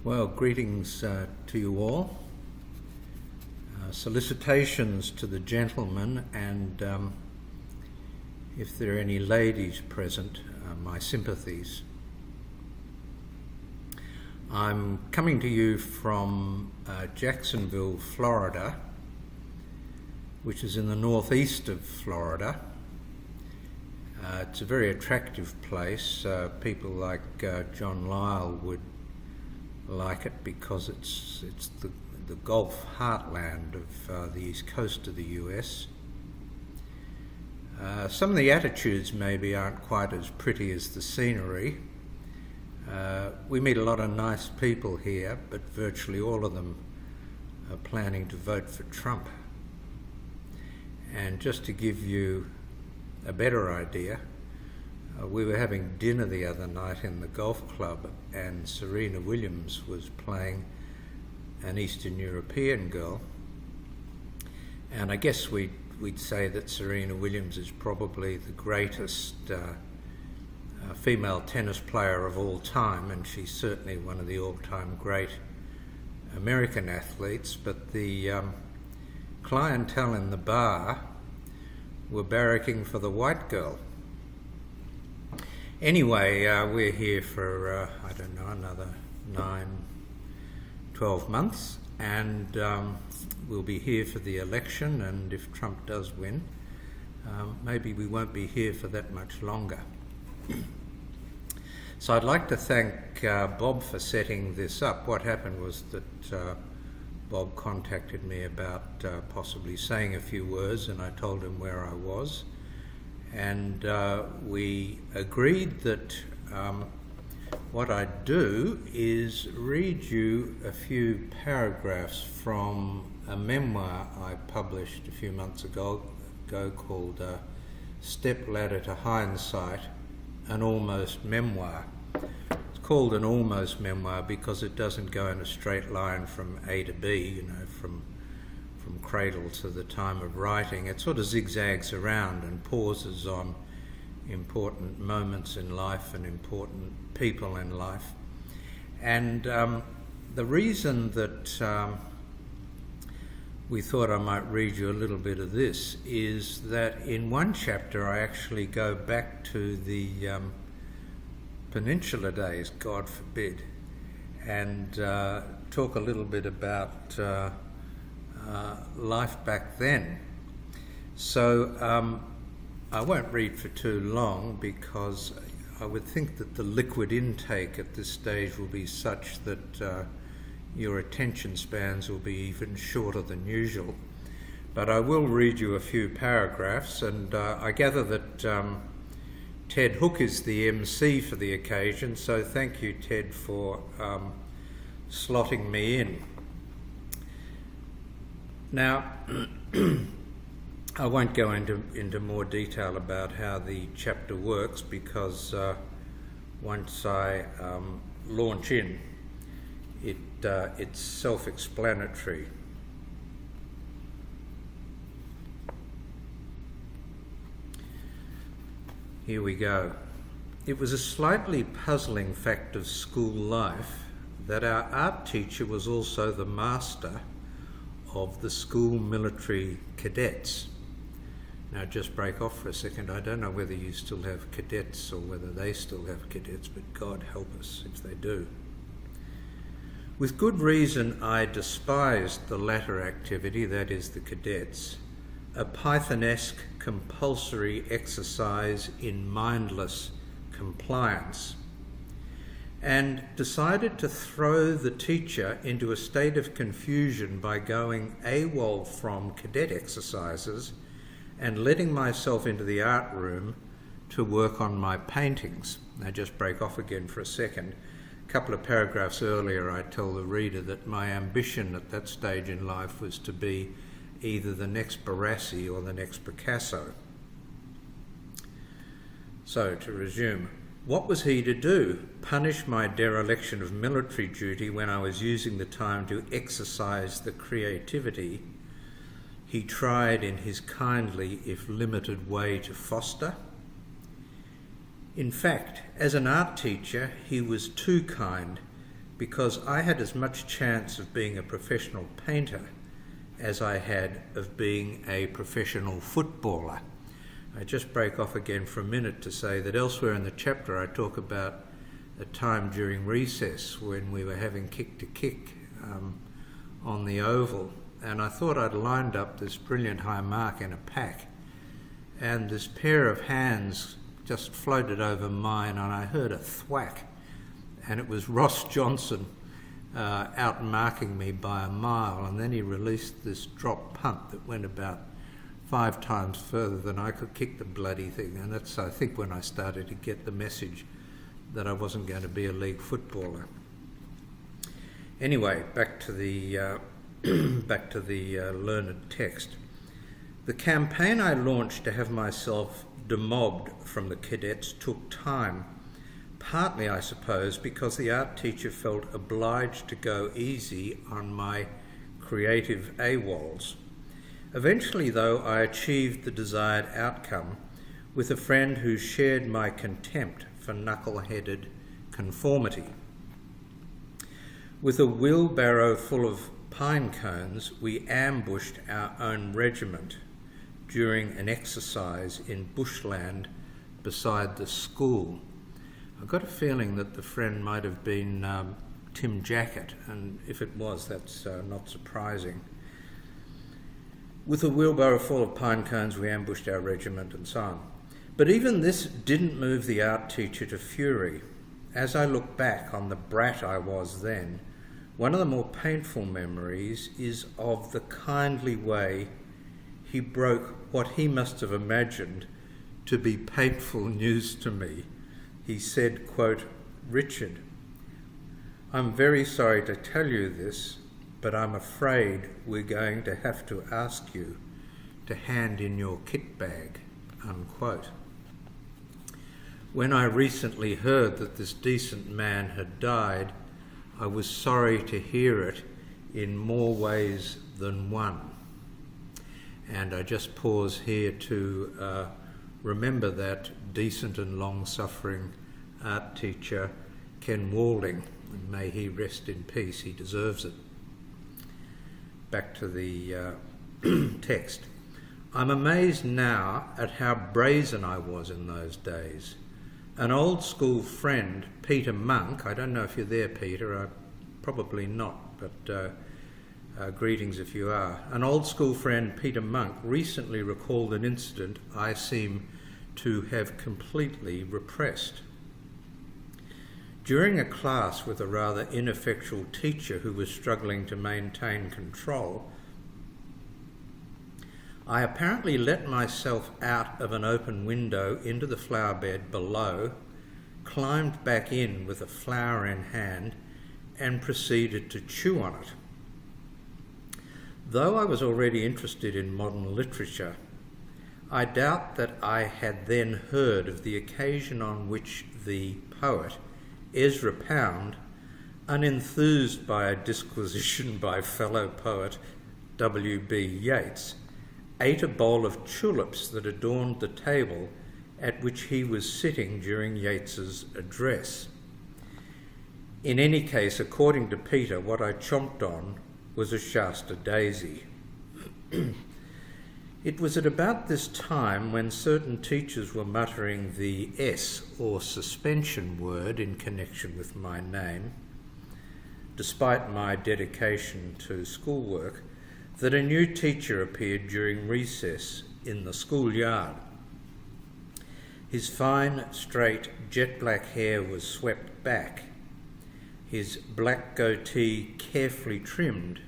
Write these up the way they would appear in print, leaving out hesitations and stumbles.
Well, greetings to you all. Solicitations to the gentlemen, and if there are any ladies present, my sympathies. I'm coming to you from Jacksonville, Florida, which is in the northeast of Florida. It's a very attractive place. People like John Lyle would like it because it's the Gulf heartland of the east coast of the US. Some of the attitudes maybe aren't quite as pretty as the scenery. We meet a lot of nice people here, but virtually all of them are planning to vote for Trump. And just to give you a better idea, we were having dinner the other night in the golf club, and Serena Williams was playing an Eastern European girl. And I guess we'd say that Serena Williams is probably the greatest female tennis player of all time, and she's certainly one of the all-time great American athletes. But the clientele in the bar were barracking for the white girl. Anyway, we're here for, another 9-12 months, and we'll be here for the election, and if Trump does win, maybe we won't be here for that much longer. So I'd like to thank Bob for setting this up. What happened was that Bob contacted me about possibly saying a few words, and I told him where I was. And we agreed that what I'd do is read you a few paragraphs from a memoir I published a few months ago called Step Ladder to Hindsight, an Almost Memoir. It's called an almost memoir because it doesn't go in a straight line from A to B, from cradle to the time of writing. It sort of zigzags around and pauses on important moments in life and important people in life. And the reason that we thought I might read you a little bit of this is that in one chapter I actually go back to the Peninsula days, God forbid, and talk a little bit about life back then. So I won't read for too long because I would think that the liquid intake at this stage will be such that your attention spans will be even shorter than usual. But I will read you a few paragraphs, and I gather that Ted Hook is the MC for the occasion, so thank you, Ted, for slotting me in. Now, I won't go into more detail about how the chapter works because once I launch in, it's self-explanatory. Here we go. It was a slightly puzzling fact of school life that our art teacher was also the master of the school military cadets. Now just break off for a second. I don't know whether you still have cadets or whether they still have cadets, but God help us if they do. With good reason I despised the latter activity, that is the cadets, a Pythonesque compulsory exercise in mindless compliance, and decided to throw the teacher into a state of confusion by going AWOL from cadet exercises and letting myself into the art room to work on my paintings. Now just break off again for a second. A couple of paragraphs earlier I tell the reader that my ambition at that stage in life was to be either the next Barassi or the next Picasso. So to resume, what was he to do? Punish my dereliction of military duty when I was using the time to exercise the creativity he tried in his kindly, if limited, way to foster? In fact, as an art teacher, he was too kind, because I had as much chance of being a professional painter as I had of being a professional footballer. I just break off again for a minute to say that elsewhere in the chapter I talk about a time during recess when we were having kick-to-kick on the oval, and I thought I'd lined up this brilliant high mark in a pack, and this pair of hands just floated over mine, and I heard a thwack, and it was Ross Johnson out marking me by a mile, and then he released this drop punt that went about 5 times further than I could kick the bloody thing, and that's, I think, when I started to get the message that I wasn't going to be a league footballer. Anyway, back to the learned text. The campaign I launched to have myself demobbed from the cadets took time, partly, I suppose, because the art teacher felt obliged to go easy on my creative AWOLs. Eventually, though, I achieved the desired outcome with a friend who shared my contempt for knuckle-headed conformity. With a wheelbarrow full of pine cones, we ambushed our own regiment during an exercise in bushland beside the school. I've got a feeling that the friend might have been Tim Jackett, and if it was, that's not surprising. With a wheelbarrow full of pine cones, we ambushed our regiment, and so on. But even this didn't move the art teacher to fury. As I look back on the brat I was then, one of the more painful memories is of the kindly way he broke what he must have imagined to be painful news to me. He said, quote, "Richard, I'm very sorry to tell you this, but I'm afraid we're going to have to ask you to hand in your kit bag," unquote. When I recently heard that this decent man had died, I was sorry to hear it in more ways than one. And I just pause here to remember that decent and long-suffering art teacher, Ken Walding, and may he rest in peace, he deserves it. Back to the text. I'm amazed now at how brazen I was in those days. An old school friend, Peter Monk, I don't know if you're there, Peter, probably not, but greetings if you are. An old school friend, Peter Monk, recently recalled an incident I seem to have completely repressed. During a class with a rather ineffectual teacher who was struggling to maintain control, I apparently let myself out of an open window into the flower bed below, climbed back in with a flower in hand, and proceeded to chew on it. Though I was already interested in modern literature, I doubt that I had then heard of the occasion on which the poet Ezra Pound, unenthused by a disquisition by fellow poet W.B. Yeats, ate a bowl of tulips that adorned the table at which he was sitting during Yeats's address. In any case, according to Peter, what I chomped on was a Shasta daisy. It was at about this time when certain teachers were muttering the S or suspension word in connection with my name, despite my dedication to schoolwork, that a new teacher appeared during recess in the schoolyard. His fine, straight, jet-black hair was swept back, his black goatee carefully trimmed.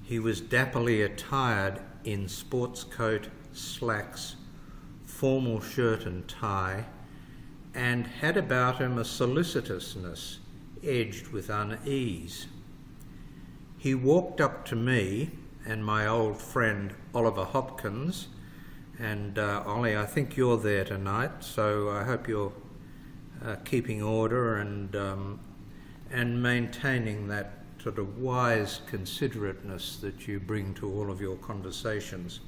He was dapperly attired in sports coat, slacks, formal shirt and tie, and had about him a solicitousness edged with unease. He walked up to me and my old friend Oliver Hopkins, and Ollie, I think you're there tonight, so I hope you're keeping order and maintaining that sort of wise considerateness that you bring to all of your conversations.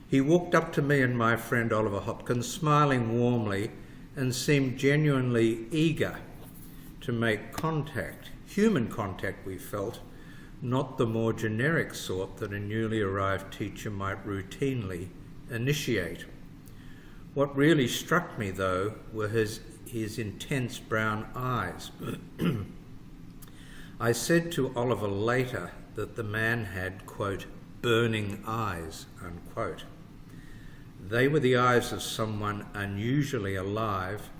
He walked up to me and my friend Oliver Hopkins, smiling warmly, and seemed genuinely eager to make contact, human contact we felt, not the more generic sort that a newly arrived teacher might routinely initiate. What really struck me, though, were his intense brown eyes. I said to Oliver later that the man had, quote, burning eyes, unquote. They were the eyes of someone unusually alive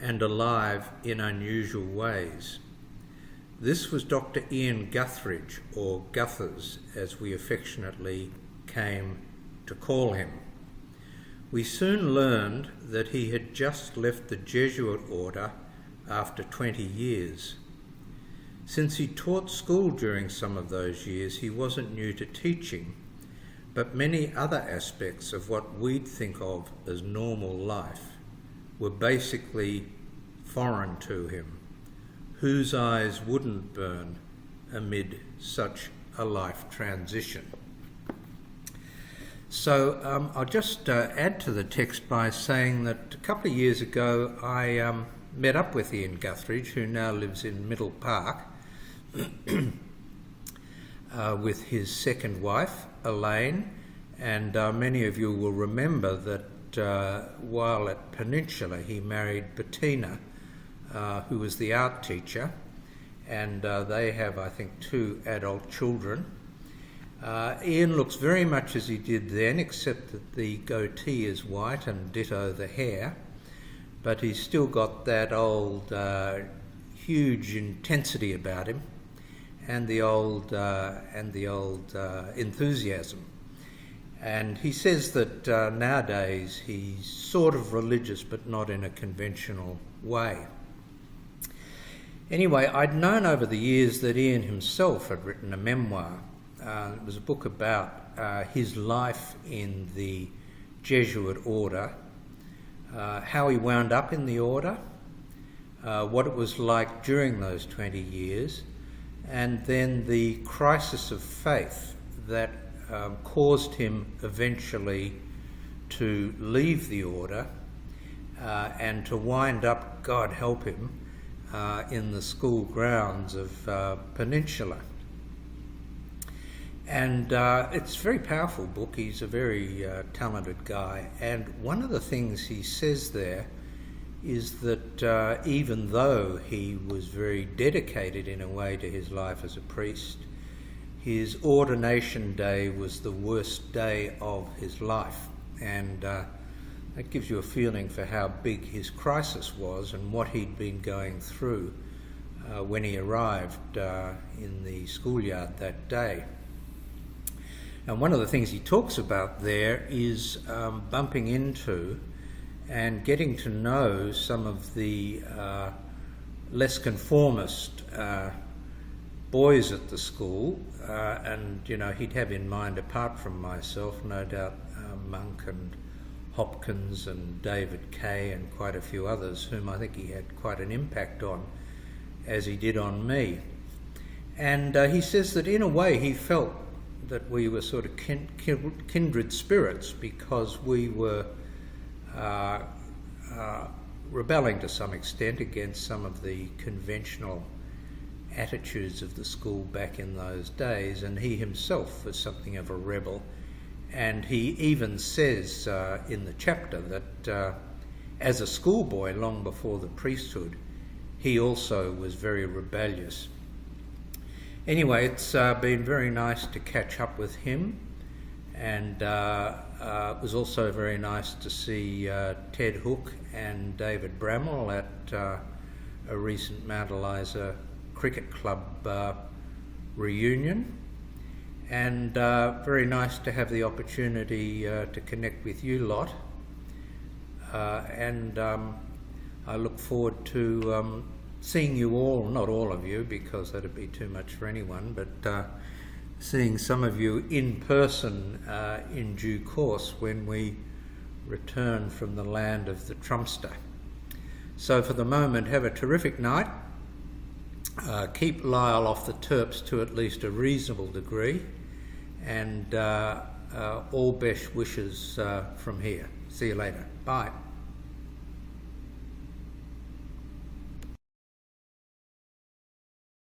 and alive in unusual ways. This was Dr. Ian Guthridge, or Guthers, as we affectionately came to call him. We soon learned that he had just left the Jesuit order after 20 years. Since he taught school during some of those years, he wasn't new to teaching, but many other aspects of what we'd think of as normal life were basically foreign to him. Whose eyes wouldn't burn amid such a life transition? So I'll just add to the text by saying that a couple of years ago I met up with Ian Guthridge, who now lives in Middle Park, with his second wife, Elaine, and many of you will remember that while at Peninsula he married Bettina, who was the art teacher, and they have, I think, 2 adult children. Ian looks very much as he did then, except that the goatee is white and ditto the hair, but he's still got that old huge intensity about him, and the old enthusiasm. And he says that nowadays he's sort of religious, but not in a conventional way. Anyway, I'd known over the years that Ian himself had written a memoir. It was a book about his life in the Jesuit order, how he wound up in the order, what it was like during those 20 years, and then the crisis of faith that caused him eventually to leave the order and to wind up, God help him, in the school grounds of Peninsula. And it's a very powerful book. He's a very talented guy. And one of the things he says there is that even though he was very dedicated in a way to his life as a priest, his ordination day was the worst day of his life. And that gives you a feeling for how big his crisis was and what he'd been going through when he arrived in the schoolyard that day. And one of the things he talks about there is bumping into and getting to know some of the less conformist boys at the school, and you know, he'd have in mind, apart from myself, no doubt Monk and Hopkins and David Kay and quite a few others whom I think he had quite an impact on, as he did on me. And he says that in a way he felt that we were sort of kindred spirits, because we were rebelling to some extent against some of the conventional attitudes of the school back in those days, and he himself was something of a rebel. And he even says in the chapter that as a schoolboy, long before the priesthood, he also was very rebellious. Anyway, it's been very nice to catch up with him, and it was also very nice to see Ted Hook and David Bramwell at a recent Mount Eliza Cricket Club reunion, and very nice to have the opportunity to connect with you lot, and I look forward to seeing you all, not all of you because that'd be too much for anyone, but seeing some of you in person in due course when we return from the land of the Trumpster. So for the moment, have a terrific night. Keep Lyle off the Terps to at least a reasonable degree, and all best wishes from here. See you later. Bye.